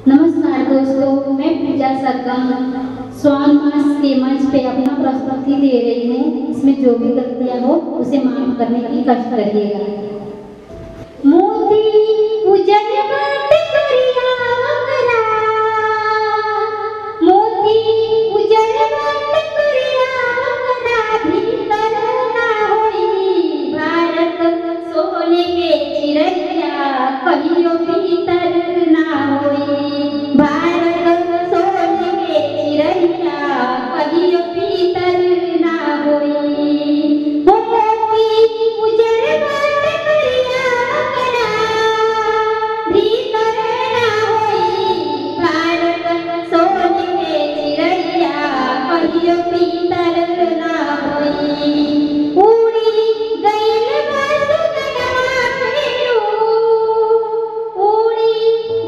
नमस्कार दोस्तों, मैं पूजा सरगम श्रावण मास के मंच पे अपना प्रस्तुति दे रही हूँ। इसमें जो भी गलतियाँ हो उसे माफ करने की कष्ट करिएगा। मोती उजल बाट करिया मकरा, मोती उजल बाट करिया मकरा, भीतर ना होई भारत सोने के चिरैया, कहियो भीतर ना होई भारत सोने के चिरैया, कहियो भीतर ना होई। हो मोती उजल बाट करिया मकरा, भीतर ना होई भारत सोने के चिरैया, कहियो भीतर ना होई। उड़ी गइल बा सुगनवा फेरू, उड़ी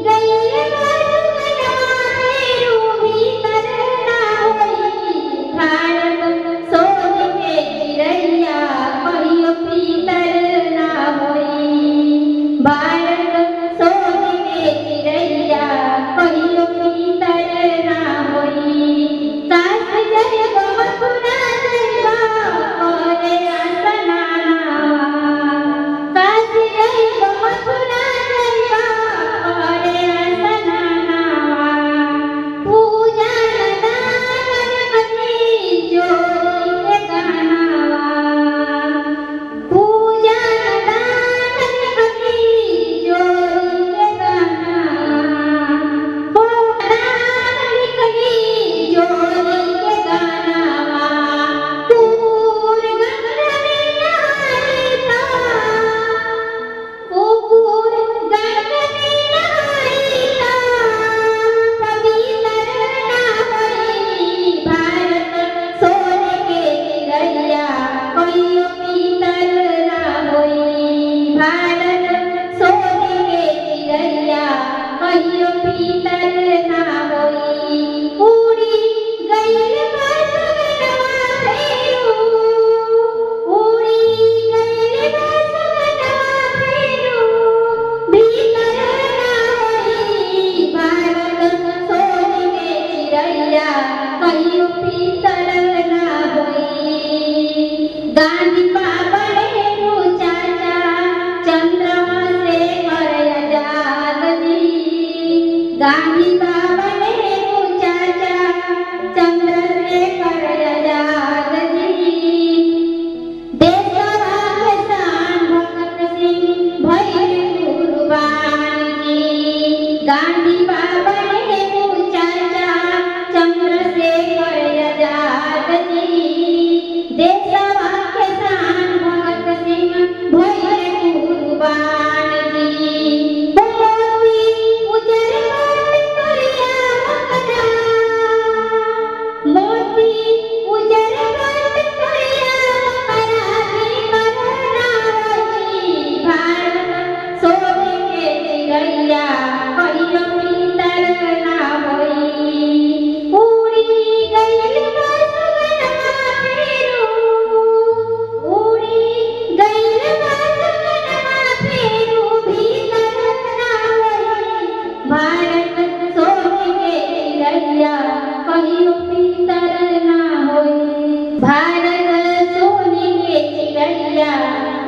गइल बा सुगनवा फेरू, भीतर ना होई भारत सोने के चिरैया, कहियो भीतर ना होई भारत सोने के चिरैया, कहियो भीतर ना होई। काश जय मथुरा जइबा करे आसनावा, काश जय मथुरा जइबा करे आसनावा, पूजा दान गणपति जोड़ी के गानावा, पूजा दान गणपति जोड़ी के गानावा, पूजा निकली जोड़ी के गानावा। कुकुर गंगा में नहाई था, कुकुर गंगा में नहाई था, पवित्र ना होई भारत सोने के चिरैया, कहियो भीतर ना होई भारत सोने के चिरैया, कहियो भीतर ना होई। उड़ी गइल बा सुगनवा फेरू, उड़ी गइल बा सुगनवा फेरू, भीतर ना होई भारत सोने के चिरैया, कहियो भीतर ना होई। गांधी बाबा नेहरू चाचा चंद्रशेखर आजाद जी, गांधी बाबा नेहरू चाचा चंद्रशेखर आजाद जी, देशवा के शान भगत सिंह भइल कुर्बान जी। गांधी बाबा नेहरू चाचा चंद्रशेखर आजाद जी, देशवा के शान भगत सिंह भइल कुर्बान जी। मोती उजल बाट करिया मकरा, मोती उजल बाट करिया मकरा, भीतर ना होई भारत सोने के चिरैया, कहियो भीतर ना होई। उड़ी गइल बा सुगनवा फेरू, उड़ी गइल बा सुगनवा फेरू, भीतर ना होई भारत सोने के चिरैया, कहियो भीतर ना होई भारत सोने के चिरैया,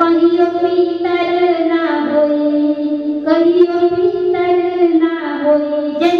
कहियो भीतर ना होई, कहियो भीतर ना होई। जय